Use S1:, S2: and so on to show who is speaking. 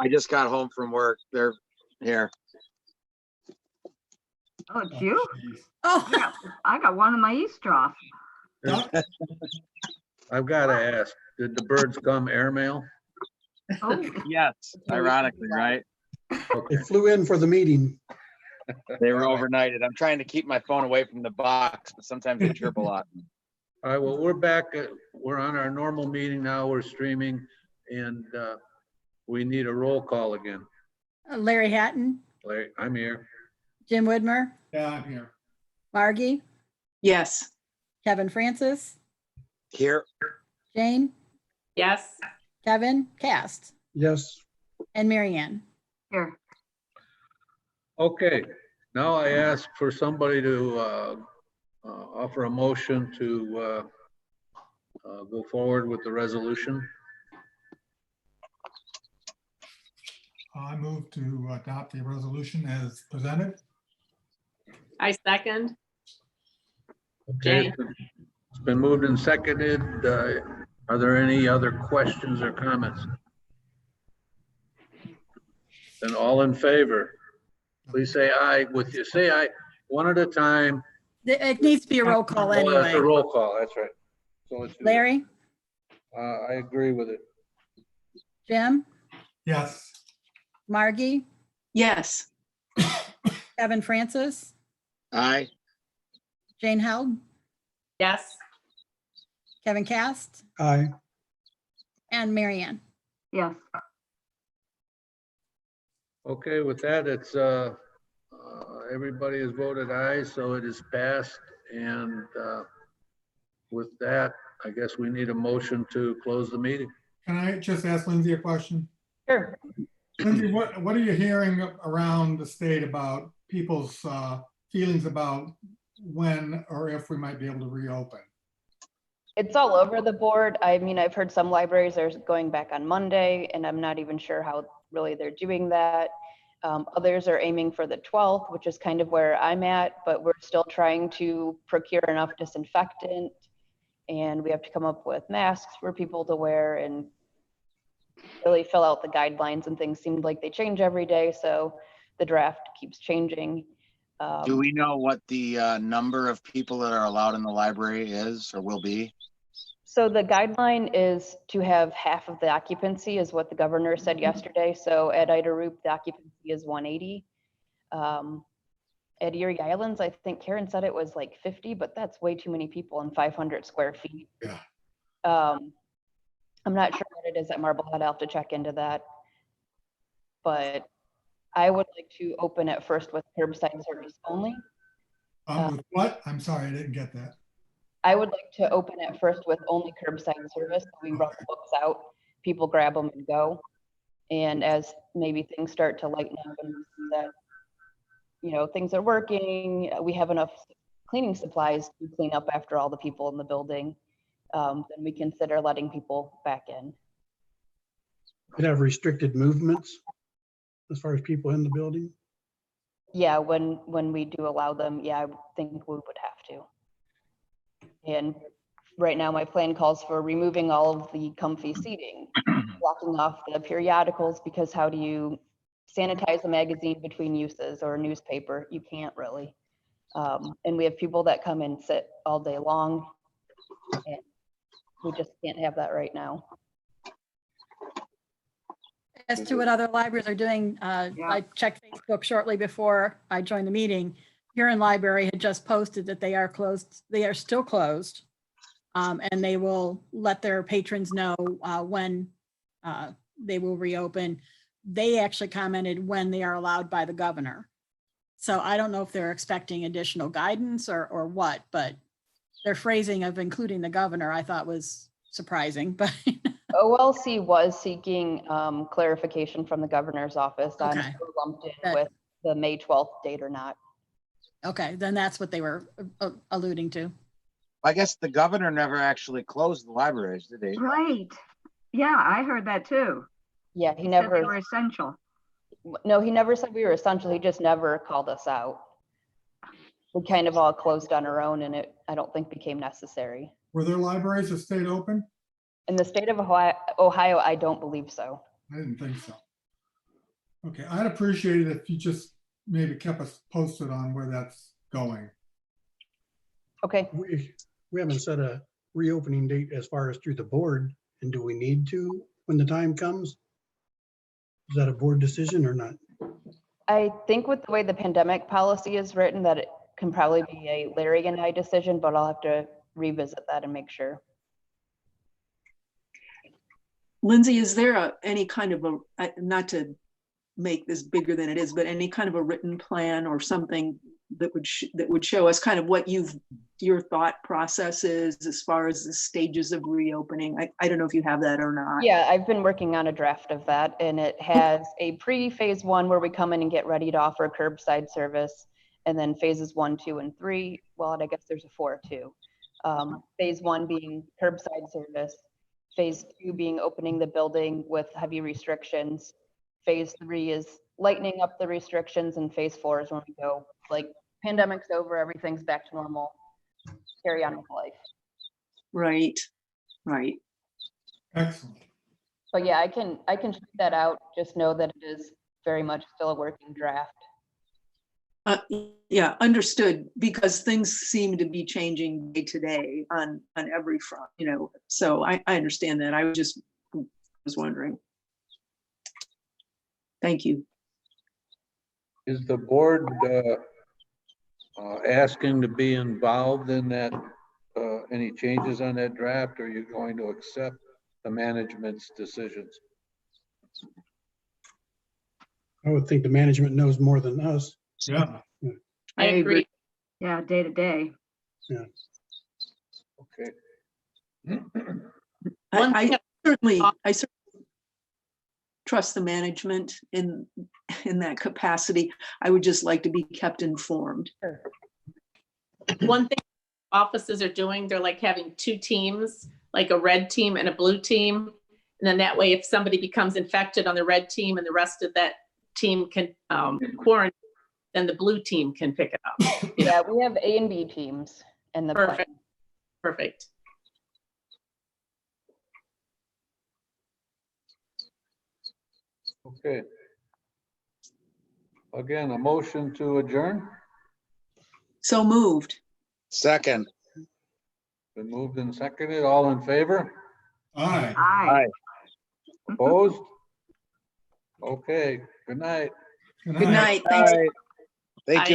S1: I just got home from work. They're here.
S2: Oh, it's you?
S3: Jeez.
S4: Oh,
S2: I got one of my eavesdrops.
S5: I've got to ask, did the birds come airmail?
S2: Oh,
S1: Yes, ironically, right?
S5: Okay.
S6: They flew in for the meeting.
S1: They were overnighted. I'm trying to keep my phone away from the box, but sometimes they chirp a lot.
S5: All right, well, we're back. We're on our normal meeting now. We're streaming and we need a roll call again.
S4: Larry Hatton,
S5: Larry, I'm here.
S4: Jim Widmer,
S3: Yeah, I'm here.
S4: Margie,
S7: Yes.
S4: Kevin Francis,
S1: Here,
S4: Jane,
S7: Yes.
S4: Kevin, Cast,
S6: Yes,
S4: and Marianne.
S2: here.
S5: Okay, now I ask for somebody to offer a motion to go forward with the resolution.
S3: I move to adopt the resolution as presented.
S7: I second.
S5: Okay,
S7: Jane.
S5: it's been moved and seconded. Are there any other questions or comments? Then all in favor, please say aye. With you, say aye one at a time.
S4: It needs to be a roll call
S5: Oh, that's a
S4: anyway.
S5: roll call, that's right. So let's do that.
S4: Larry,
S5: I agree with it.
S4: Jim,
S3: Yes.
S4: Margie,
S7: Yes.
S4: Kevin Francis,
S1: aye.
S4: Jane Held,
S7: Yes.
S4: Kevin Cast,
S6: aye.
S4: and Marianne.
S2: Yes.
S5: Okay, with that, it's, everybody has voted aye, so it is passed. And with that, I guess we need a motion to close the meeting.
S3: Can I just ask Lindsay a question?
S7: Sure.
S3: Lindsay, what are you hearing around the state about people's feelings about when or if we might be able to reopen?
S8: It's all over the board. I mean, I've heard some libraries are going back on Monday, and I'm not even sure how really they're doing that. Others are aiming for the 12th, which is kind of where I'm at, but we're still trying to procure enough disinfectant, and we have to come up with masks for people to wear and really fill out the guidelines, and things seem like they change every day, so the draft keeps changing.
S1: Do we know what the number of people that are allowed in the library is or will be?
S8: So the guideline is to have half of the occupancy is what the governor said yesterday. So at Ida Roop, the occupancy is 180. At Erie Islands, I think Karen said it was like 50, but that's way too many people in 500 square feet.
S3: Yeah.
S8: I'm not sure what it is at Marblehead. I'll have to check into that. But I would like to open it first with curbside service only.
S3: With what? I'm sorry, I didn't get that.
S8: I would like to open it first with only curbside service. We run the books out, people grab them and go. And as maybe things start to lighten up and that, you know, things are working, we have enough cleaning supplies to clean up after all the people in the building, then we consider letting people back in.
S6: Could have restricted movements as far as people in the building.
S8: Yeah, when we do allow them, yeah, I think we would have to. And right now my plan calls for removing all of the comfy seating, blocking off the periodicals, because how do you sanitize a magazine between uses or a newspaper? You can't really. And we have people that come and sit all day long, and we just can't have that right now.
S4: As to what other libraries are doing, I checked Facebook shortly before I joined the meeting. Huron Library had just posted that they are closed. They are still closed. And they will let their patrons know when they will reopen. They actually commented when they are allowed by the governor. So I don't know if they're expecting additional guidance or what, but their phrasing of including the governor, I thought was surprising, but.
S8: OLC was seeking clarification from the governor's office on if
S4: Okay.
S8: they were lumped in with the May 12th date or not.
S4: Okay, then that's what they were alluding to.
S1: I guess the governor never actually closed the libraries, did he?
S2: Right. Yeah, I heard that too.
S8: Yeah, he
S2: He said they
S8: never,
S2: were essential.
S8: no, he never said we were essential. He just never called us out. We kind of all closed on our own, and it, I don't think, became necessary.
S3: Were there libraries that stayed open?
S8: In the state of Ohio, I don't believe so.
S3: I didn't think so. Okay, I'd appreciate it if you just maybe kept us posted on where that's going.
S8: Okay.
S6: We haven't set a reopening date as far as through the board, and do we need to when the time comes? Is that a board decision or not?
S8: I think with the way the pandemic policy is written, that it can probably be a Larry and I decision, but I'll have to revisit that and make sure.
S9: Lindsay, is there any kind of not to make this bigger than it is, but any kind of a written plan or something that would show us kind of what your thought process is as far as the stages of reopening? I don't know if you have that or not.
S8: Yeah, I've been working on a draft of that, and it has a pre-phase 1 where we come in and get ready to offer curbside service, and then phases 1, 2, and 3. Well, and I guess there's a 4 too. Phase 1 being curbside service, phase 2 being opening the building with heavy restrictions. Phase 3 is lightening up the restrictions, and phase 4 is when we go like pandemic's over, everything's back to normal, carry on with life.
S9: Right.
S3: Excellent.
S8: But yeah, I can tweet that out. Just know that it is very much still a working draft.
S9: Yeah, understood, because things seem to be changing day to day on every front, so I understand that. I was wondering. Thank you.
S5: Is the board asking to be involved in that, any changes on that draft, or are you going to accept the management's decisions?
S6: I would think the management knows more than us.
S3: Yeah.
S7: I agree.
S2: Yeah, day to day.
S5: Okay.
S9: I certainly trust the management in that capacity. I would just like to be kept informed.
S7: One thing offices are doing, they're like having 2 teams, like a red team and a blue team. And then that way, if somebody becomes infected on the red team and the rest of that team can quarantine, then the blue team can pick it up.
S8: Yeah, we have A and B teams in the plan.
S7: Perfect.
S5: Okay. Again, a motion to adjourn.
S9: So moved.
S1: Second.
S5: Been moved and seconded. All in favor?
S3: Aye.
S2: Aye.
S5: Opposed? Okay. Good night.
S9: Good night. Thanks.
S1: Thank you.